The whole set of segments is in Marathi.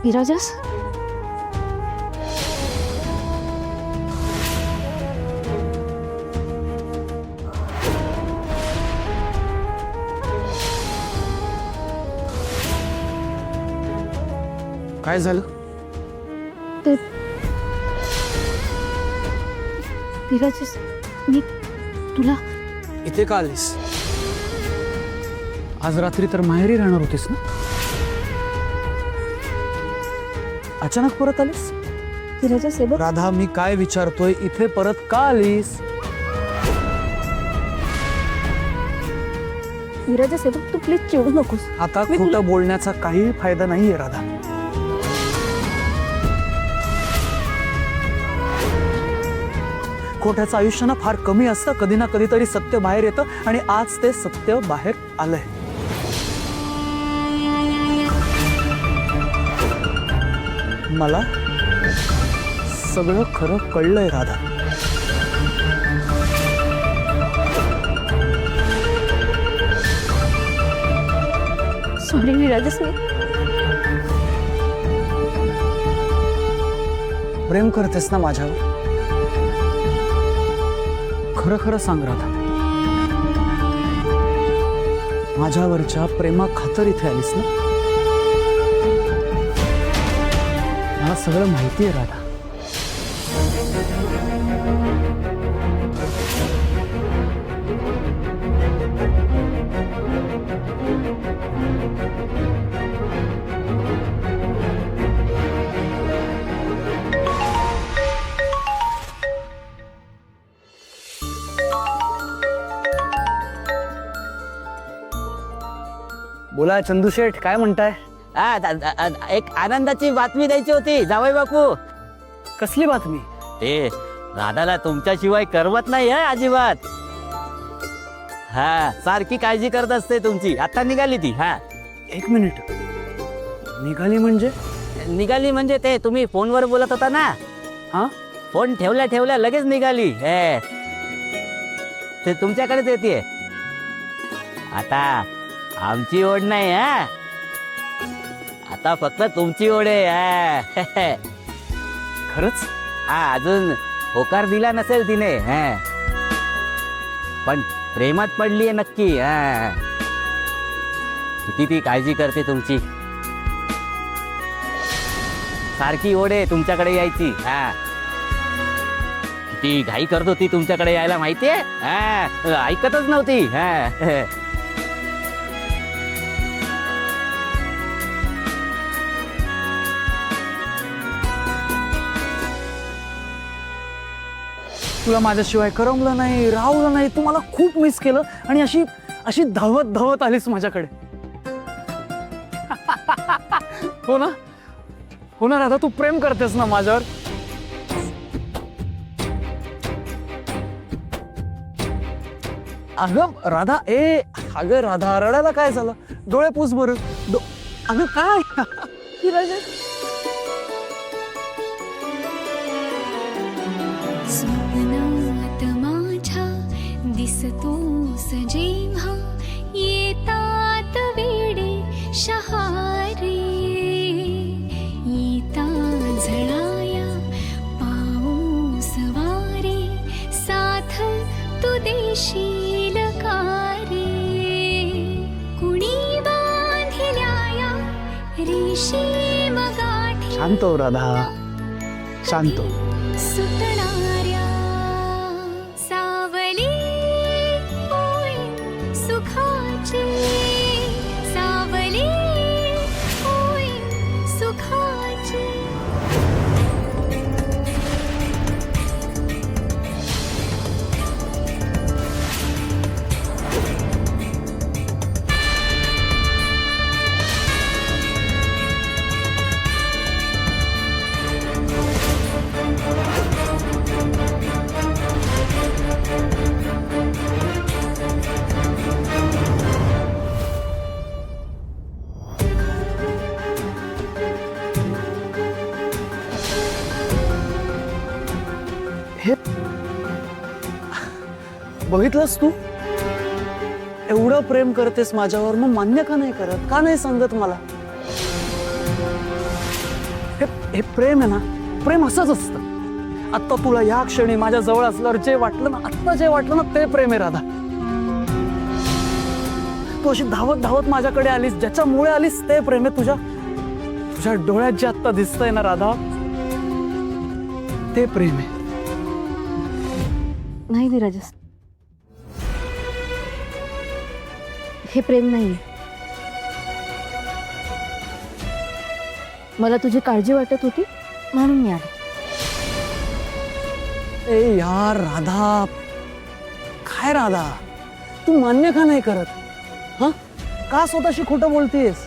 विराजस काय झालं? ते विराजस मी तुला इथे का आलीस? आज रात्री तर माहेरी राहणार होतीस ना? अचानक परत आलीस? विराजस हे बघ राधा, मी काय विचारतोय, इथे परत का आलीस? विराजस हे बघ तू प्लीज चिडू नकोस. आता मी खोटं बोलण्याचा काही फायदा नाहीये राधा. खोट्याचं आयुष्य ना फार कमी असतं. कधी ना कधीतरी सत्य बाहेर येतं आणि आज ते सत्य बाहेर आलंय. मला सगळं खरं कळलंय राधा. सॉरी विराजस मी प्रेम करतेस ना माझ्यावर? खरं खरं सांग राधा, माझ्यावरच्या प्रेमा खातर इथे आलीस ना? मला सगळं माहिती आहे राधा. बोला चंदू शेठ, काय म्हणताय? एक आनंदाची बातमी द्यायची होती जावई बापू. कसली बातमी? ते राधाला तुमच्याशिवाय करमत नाही है अजिबात. हा, सारखी काळजी करत असते तुमची. आता निघाली ती. हा, एक मिनिट, निघाली म्हणजे? निघाली म्हणजे ते तुम्ही फोनवर बोलत होता ना. हा, फोन ठेवल्या ठेवल्या लगेच निघाली. हे ते तुमच्याकडेच येते. आता आमची ओढ नाही. हा, आता फक्त तुमची ओढ आहे. खरंच? हा, अजून होकार दिला नसेल तिने. हा, पण प्रेमात पडली आहे नक्की. हा, किती ती काळजी करते तुमची. सारखी ओढ आहे तुमच्याकडे यायची. हा, किती घाई करत होती तुमच्याकडे यायला माहितीये. हा, ऐकतच नव्हती. हा, तुला माझ्याशिवाय करमलं नाही, राहवलं नाही, तू मला खूप मिस केलं आणि अशी अशी धावत धावत आलीस माझ्याकडे. हो ना? हो ना राधा, तू प्रेम करतेस ना माझ्यावर? अगं राधा, अगं राधा, रडायला काय झालं? डोळे पुस बरं. अगं काय? विराजस स्वप्नात माझ्या दिसतोस जेव्हा येतात वेडे शहारे येता झळाया पाऊस वारे साथ तू देशील कारे कुणी बांधिल्या रेशीम गाठी शांत हो राधा, शांत हो. सुटणाऱ्या सावली होय सुखाची सावली होय सुखाची. हे बघितलंस तू? एवढं प्रेम करतेस माझ्यावर, मग मान्य का नाही करत? का नाही सांगत मला? हे प्रेम आहे ना, प्रेम असंच असतं. आता तुला या क्षणी माझ्या जवळ असल्यावर जे वाटलं ना, आत्ता जे वाटलं ना, ते प्रेम आहे राधा. तू अशी धावत धावत माझ्याकडे आलीस, ज्याच्यामुळे आलीस ते प्रेम आहे. तुझ्या डोळ्यात जे आत्ता दिसतंय ना राधा, ते प्रेम आहे. नाही विराजस, हे प्रेम नाहीये. मला तुझी काळजी वाटत होती म्हणून मी आले. ए यार राधा, काय राधा, तू मान्य का नाही करत? हा, का स्वतःशी खोटं बोलतेस?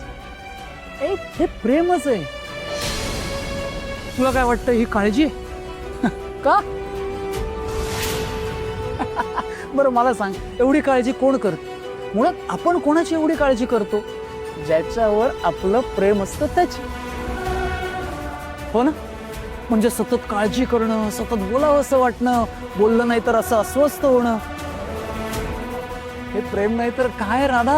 ए, हे प्रेमच आहे. तुला काय वाटतं ही काळजी आहे? का? बरं मला सांग, एवढी काळजी कोण करत? मुळात आपण कोणाची एवढी काळजी करतो? ज्याच्यावर आपलं प्रेम असतं त्याची. हो ना? म्हणजे सतत काळजी करणं, सतत बोलावं असं वाटणं, बोललं नाही तर असं अस्वस्थ होणं, हे प्रेम नाही तर काय राधा?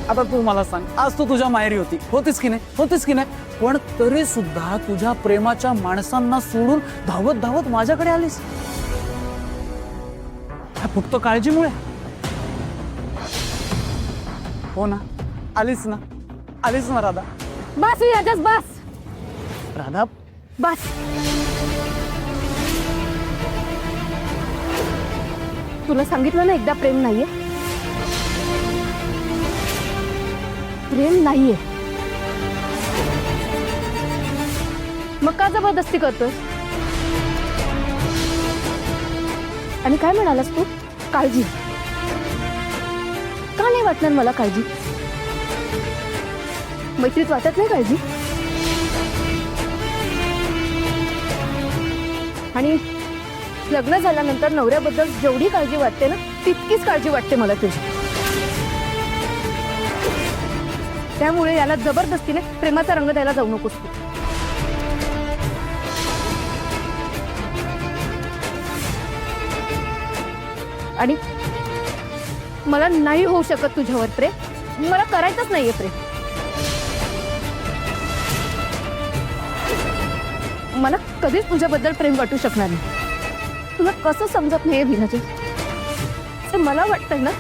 आता तू मला सांग, आज तू तुझ्या माहेरी होतीस की नाही? पण तरी सुद्धा तुझ्या प्रेमाच्या माणसांना सोडून धावत धावत माझ्याकडे आलीस. फक्त काळजीमुळे? हो ना, आलीस ना राधा. बस विराजस, बस राधा, बस. तुला सांगितलं ना एकदा, प्रेम नाहीये. प्रेम नाहीये, मग का जबरदस्ती करतोस? आणि काय म्हणालास तू? काळजी? का नाही वाटणार मला काळजी? मैत्रीत वाटत नाही काळजी? आणि लग्न झाल्यानंतर नवऱ्याबद्दल जेवढी काळजी वाटते ना, तितकीच काळजी वाटते मला तुझी. त्यामुळे याला जबरदस्तीने प्रेमाचा रंग द्यायला जाऊ नकोस तू. आणि मला नाही होऊ शकत तुझ्यावर प्रेम. मला करायचंच नाहीये प्रेम. मला कधीच तुझ्याबद्दल प्रेम वाटू शकणार नाही. तुला कसं समजत नाहीये विराजस? मला वाटतंय ना,